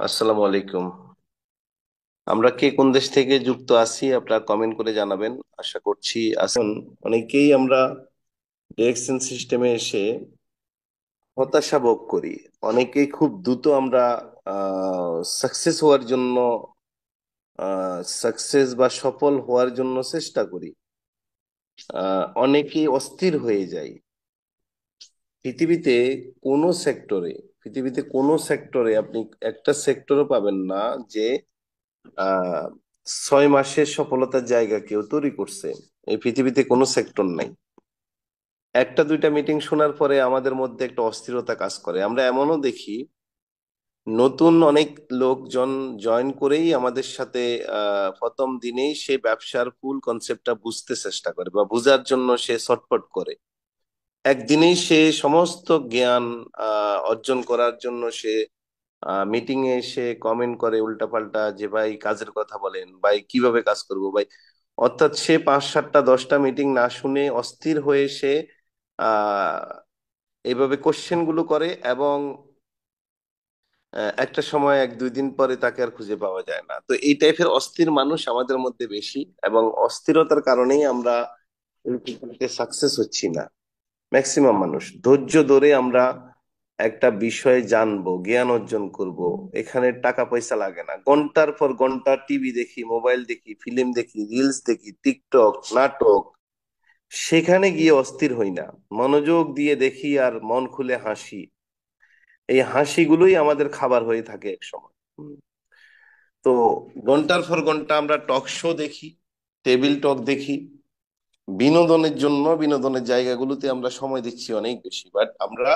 আসসালামু আলাইকুম। আমরা কে কোন দেশ থেকে যুক্ত আছি আপনারা কমেন্ট করে জানাবেন। আশা করছি আসুন। অনেকেই আমরা ডিরেকশন সিস্টেমে এসে হতাশা ভোগ করি। অনেকেই খুব দ্রুত আমরা সাকসেস হওয়ার জন্য সাকসেস বা সফল হওয়ার জন্য চেষ্টা করি। অনেকেই অস্থির হয়ে যায়। পৃথিবীতে কোনো সেক্টরে পৃথিবীতে কোনো সেক্টরে আপনি একটা সেক্টরও পাবেন না যে আহ 6 মাসের সফলতার জায়গা কেউ তৈরি করছে। এই পৃথিবীতে কোনো সেক্টর নাই। একটা দুইটা মিটিং শোনার পরে আমাদের মধ্যে একটা অস্থিরতা কাজ করে। আমরা এমনও দেখি নতুন অনেক লোকজন জয়েন করেই আমাদের সাথে প্রথম দিনেই সে ব্যবসার ফুল কনসেপ্টটা বুঝতে চেষ্টা করে বা বোঝার জন্য সে ছটফট করে। একদিনেই সে সমস্ত জ্ঞান অর্জন করার জন্য সে মিটিং এ এসে কমেন্ট করে উল্টাপাল্টা, যে ভাই কাজের কথা বলেন, ভাই কিভাবে কাজ করব ভাই। অর্থাৎ সে 5 7টা 10টা মিটিং না শুনে অস্থির হয়ে সে আহ এইভাবে কোশ্চেন গুলো করে এবং একটা সময় 1 2 দিন পরে তাকে আর খুঁজে পাওয়া যায় না। তো এই টাইপের অস্থির মানুষ আমাদের মধ্যে বেশি, এবং অস্থিরতার কারণেই আমরা সাকসেস হচ্ছি না। ম্যাক্সিমাম মানুষ ধৈর্য ধরে আমরা একটা বিষয়ে জানবো, জ্ঞান অর্জন করব। এখানে টাকা পয়সা লাগে না। ঘন্টার পর ঘন্টা টিভি দেখি, মোবাইল দেখি, ফিল্ম দেখি, রিলস দেখি, টিকটক, নাটক, সেখানে গিয়ে অস্থির হই না। মনোযোগ দিয়ে দেখি আর মন খুলে হাসি। এই হাসিগুলোই আমাদের খাবার হয়ে থাকে এক সময়। তো ঘন্টার পর ঘন্টা আমরা টক শো দেখি, টেবিল টক দেখি, বিনোদনের জন্য বিনোদনের জায়গাগুলোতে আমরা সময় দিচ্ছি অনেক বেশি। বাট আমরা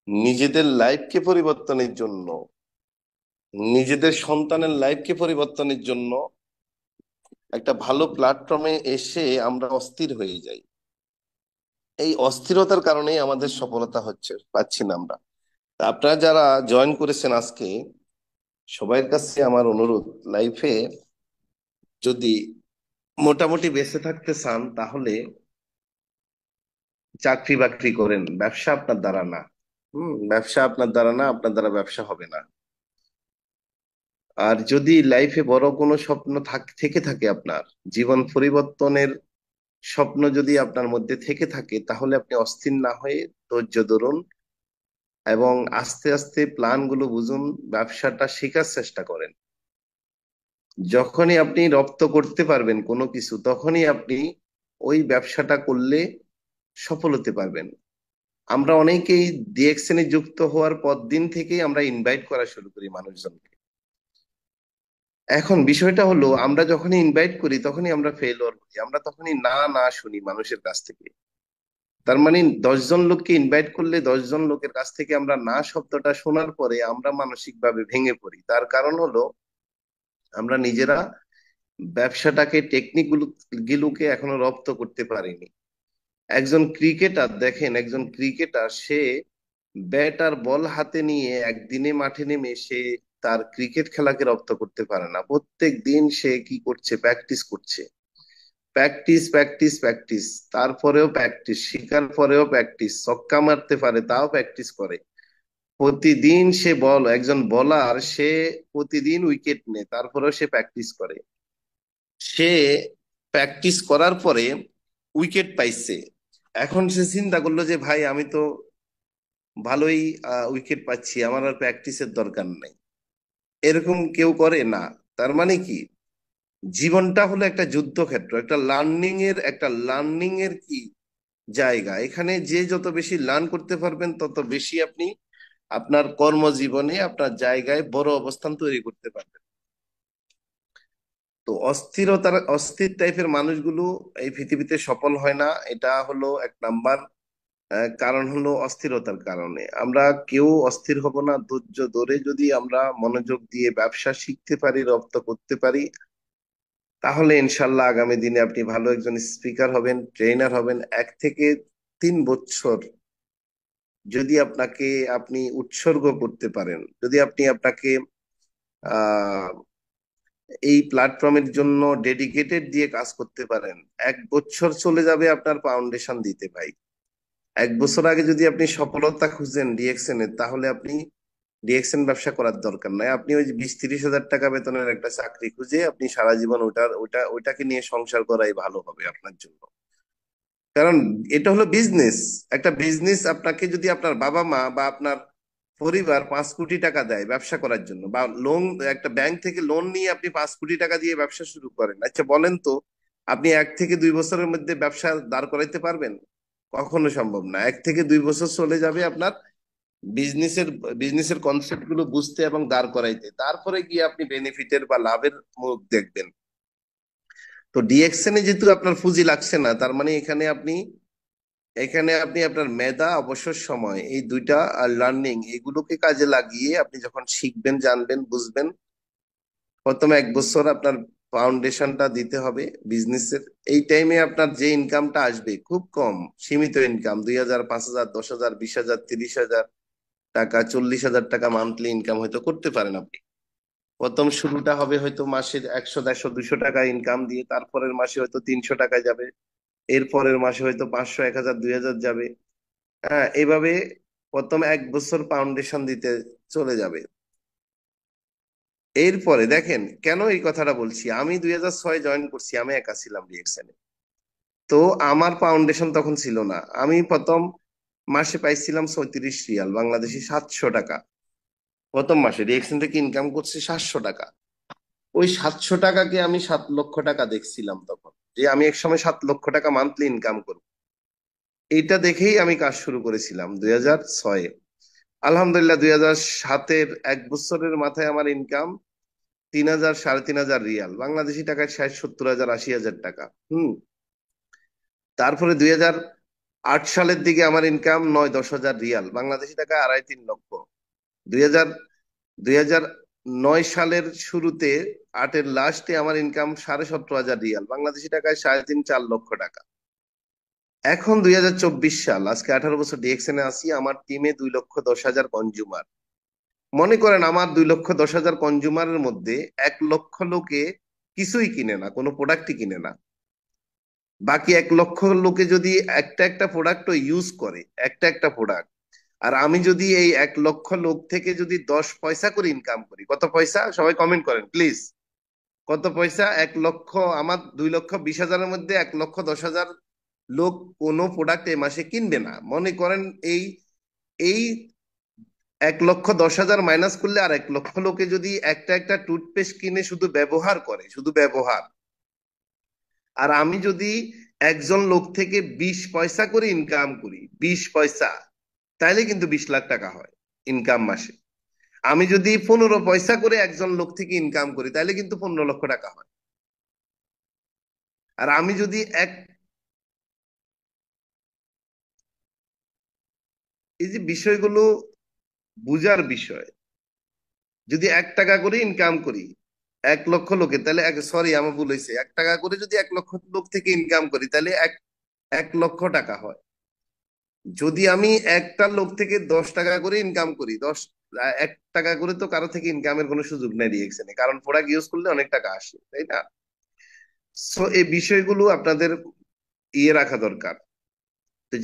নিজেদের লাইফকে পরিবর্তনের জন্য, নিজেদের সন্তানের লাইফকে পরিবর্তনের জন্য একটা ভালো প্ল্যাটফর্মে এসে আমরা অস্থির হয়ে যাই। এই অস্থিরতার কারণেই আমাদের সফলতা পাচ্ছি না আমরা। তা আপনারা যারা জয়েন করেছেন আজকে, সবার কাছে আমার অনুরোধ, লাইফে যদি মোটামুটি বেঁচে থাকতে চান তাহলে চাকরি বাকরি করেন, ব্যবসা আপনার দ্বারা না। ব্যবসা আপনার দ্বারা না, আপনার দ্বারা ব্যবসা হবে না। আর যদি লাইফে বড় কোনো স্বপ্ন থেকে থাকে, আপনার জীবন পরিবর্তনের স্বপ্ন যদি আপনার মধ্যে থেকে থাকে, তাহলে আপনি অস্থির না হয়ে ধৈর্য ধরুন এবং আস্তে আস্তে প্ল্যান গুলো বুঝুন, ব্যবসাটা শেখার চেষ্টা করেন। যখনই আপনি রপ্ত করতে পারবেন কোনো কিছু, তখনই আপনি ওই ব্যবসাটা করলে সফল হতে পারবেন। আমরা অনেকেই ডিএকশনে যুক্ত হওয়ার পর দিন থেকেই আমরা ইনভাইট করা শুরু করি মানুষজনকে। এখন বিষয়টা হলো, আমরা যখনই ইনভাইট করি তখনই আমরা ফেলিওর করি, আমরা তখনই না না শুনি মানুষের কাছ থেকে। তার মানে 10 জন লোককে ইনভাইট করলে 10 জন লোকের কাছ থেকে আমরা না শব্দটা শোনার পরে আমরা মানসিক ভাবে ভেঙে পড়ি। তার কারণ হলো আমরা নিজেরা ব্যবসাটাকে, টেকনিক গুলোকে এখনো রপ্ত করতে পারিনি। একজন ক্রিকেটার দেখেন, একজন ক্রিকেটার সে ব্যাট আর বল হাতে নিয়ে একদিনে মাঠে নেমে সে তার ক্রিকেট খেলাকে রপ্ত করতে পারে না। প্রত্যেক দিন সে কি করছে? প্র্যাকটিস করছে। প্র্যাকটিস, প্র্যাকটিস, প্র্যাকটিস, তারপরেও প্র্যাকটিস, শিকার পরেও প্র্যাকটিস, ছক্কা মারতে পারে তাও প্র্যাকটিস করে। প্রতিদিন সে একজন বলার, সে প্রতিদিন উইকেট নেয়, তারপরেও সে প্র্যাকটিস করে। সে প্র্যাকটিস করার পরে উইকেট পাইছে। এখন সে চিন্তা করলো যে ভাই আমি তো ভালোই উইকেট পাচ্ছি, আমার আর প্র্যাকটিসের দরকার নাই। এরকম কেউ করে না। তার মানে কি, জীবনটা হলো একটা যুদ্ধক্ষেত্র, একটা লার্নিং এর কি জায়গা। এখানে যে যত বেশি লার্ন করতে পারবেন, তত বেশি আপনি আপনার কর্মজীবনে আপনার জায়গায় বড় অবস্থান তৈরি করতে পারবেন। তো অস্থির টাইপের মানুষগুলো এই পৃথিবীতে সফল হয় না। এটা হলো 1 নাম্বার কারণ, হলো অস্থিরতার কারণে। আমরা কেউ অস্থির হব না। ধৈর্য ধরে যদি আমরা মনোযোগ দিয়ে ব্যবসা শিখতে পারি, রপ্ত করতে পারি, তাহলে ইনশাল্লাহ আগামী দিনে আপনি ভালো একজন স্পিকার হবেন, ট্রেনার হবেন। 1 থেকে 3 বছর যদি আপনি উৎসর্গ করতে পারেন, যদি আপনি আপনাকে আহ এই প্ল্যাটফর্মের জন্য ডেডিকেটেড দিয়ে কাজ করতে পারেন, 1 বছর চলে যাবে আপনার ফাউন্ডেশন দিতে ভাই। 1 বছর আগে যদি আপনি সফলতা খুঁজেন ডিএকশনে, তাহলে আপনি ডিএক্সএন ব্যবসা করার দরকার নাই। আপনি ওই যে 20-30 হাজার টাকা বেতনের একটা চাকরি খুঁজে আপনি সারা জীবন ওইটাকে নিয়ে সংসার করাই ভালো হবে আপনার জন্য। কারণ এটা হলো বিজনেস। একটা বিজনেস আপনাকে যদি আপনার বাবা মা বা আপনার পরিবার 5 কোটি টাকা দেয় ব্যবসা করার জন্য, বা লোন, একটা ব্যাংক থেকে লোন নিয়ে আপনি 5 কোটি টাকা দিয়ে ব্যবসা শুরু করেন, আচ্ছা বলেন তো আপনি 1 থেকে 2 বছরের মধ্যে ব্যবসা দাঁড় করাইতে পারবেন? কখনো সম্ভব না। 1 থেকে 2 বছর চলে যাবে আপনার বিজনেসের বিজনেসের কনসেপ্ট গুলো বুঝতে এবং দাঁড় করাইতে, তারপরে গিয়ে আপনি বেনিফিটের বা লাভের মুখ দেখবেন। তো ডিএকশনে যেহেতু আপনার পুঁজি লাগছে না, তার মানে এখানে আপনি আপনার মেধা, অবসর সময়, এই দুইটা আর লার্নিং, এগুলোকে কাজে লাগিয়ে আপনি যখন শিখবেন, জানবেন, বুঝবেন, প্রথমে 1 বছর আপনার ফাউন্ডেশনটা দিতে হবে বিজনেসের। এই টাইমে আপনার যে ইনকামটা আসবে খুব কম, সীমিত ইনকাম, 2,000, 5,000, 10,000, 20,000, 30,000 টাকা, 40,000 টাকা মান্থলি ইনকাম হয়তো করতে পারেন আপনি। প্রথম শুরুটা হবে হয়তো মাসের 100, 150, 200 টাকা ইনকাম দিয়ে, তারপরের মাসে হয়তো 300 টাকায় যাবে, এরপরের মাসে হয়তো 500, 1,000, 2,000 যাবে। হ্যাঁ, এভাবে প্রথম 1 বছর ফাউন্ডেশন দিতে চলে যাবে। এরপরে দেখেন কেন এই কথাটা বলছি, আমি 2006 জয়েন করছি, আমি একা ছিলাম রিয়েকশনে। তো আমার ফাউন্ডেশন তখন ছিল না। আমি প্রথম মাসে পাইছিলাম 34 রিয়াল, বাংলাদেশি 700 টাকা। প্রথম মাসে রিয়েকশন থেকে ইনকাম করছি 700 টাকা। ওই 700 টাকাকে আমি 7 লক্ষ টাকা দেখছিলাম তখন, যে আমি এক সময় 7 লক্ষ টাকা মান্থলি ইনকাম করব। এইটা দেখেই আমি কাজ শুরু করেছিলাম 2006-এ। আলহামদুলিল্লাহ 2007-এর 1 বছরের মাথায় আমার ইনকাম 3,000, 3,500 রিয়াল, বাংলাদেশি টাকায় 60, 70 হাজার, 80 হাজার টাকা। তারপরে 2008 সালের দিকে আমার ইনকাম 9, 10 হাজার রিয়াল, বাংলাদেশি টাকা 2.5-3 লক্ষ। 2000 2009 সালের শুরুতে, 8-এর লাস্টে আমার ইনকাম 17,500 রিয়াল, বাংলাদেশি টাকায় 3.5-4 লক্ষ টাকা। এখন 2024 সাল, আজকে 18 বছর ডিএক্সএনে আছি, আমার টিমে 2,10,000 কনজিউমার। মনে করেন আমার 2,10,000 কনজিউমারের মধ্যে 1 লক্ষ লোকে কিছুই কিনে না, কোনো প্রোডাক্টই কিনে না। বাকি 1 লক্ষ লোকে যদি একটা একটা প্রোডাক্টও ইউজ করে, একটা একটা প্রোডাক্ট, আর আমি যদি এই 1 লক্ষ লোক থেকে যদি 10 পয়সা করে ইনকাম করি, কত পয়সা সবাই কমেন্ট করেন প্লিজ। কত পয়সা? 1 লক্ষ। আমার 2,20,000-এর মধ্যে 1,10,000 লোক কোনো প্রোডাক্ট এই মাসে কিনবে না। মনে করেন এই এই 1,10,000 মাইনাস করলে, আর 1 লক্ষ লোকে যদি একটা একটা টুথপেস্ট কিনে শুধু ব্যবহার করে, শুধু ব্যবহার, আর আমি যদি একজন লোক থেকে 20 পয়সা করে ইনকাম করি, 20 পয়সা, তাইলে কিন্তু 20 লাখ টাকা হয় ইনকাম মাসে। আমি যদি 15 পয়সা করে একজন লোক থেকে ইনকাম করি, তাহলে কিন্তু 15 লক্ষ টাকা হয়। আর আমি যদি এই যে বিষয়গুলো বুঝার বিষয়, যদি 1 টাকা করে ইনকাম করি 1 লক্ষ লোকে, তাহলে সরি আমার ভুল হয়েছে, 1 টাকা করে যদি 1 লক্ষ লোক থেকে ইনকাম করি, তাহলে 1 লক্ষ টাকা হয়। যদি আমি একটা লোক থেকে 10 টাকা করে ইনকাম করি, 1 টাকা করে তো কারো থেকে ইনকামের কোনো সুযোগ নেই রিয়েকশনে, কারণ প্রোডাক্ট ইউজ করলে অনেক টাকা আসে, তাই না? সো এই বিষয়গুলো আপনাদের রাখা দরকার। তো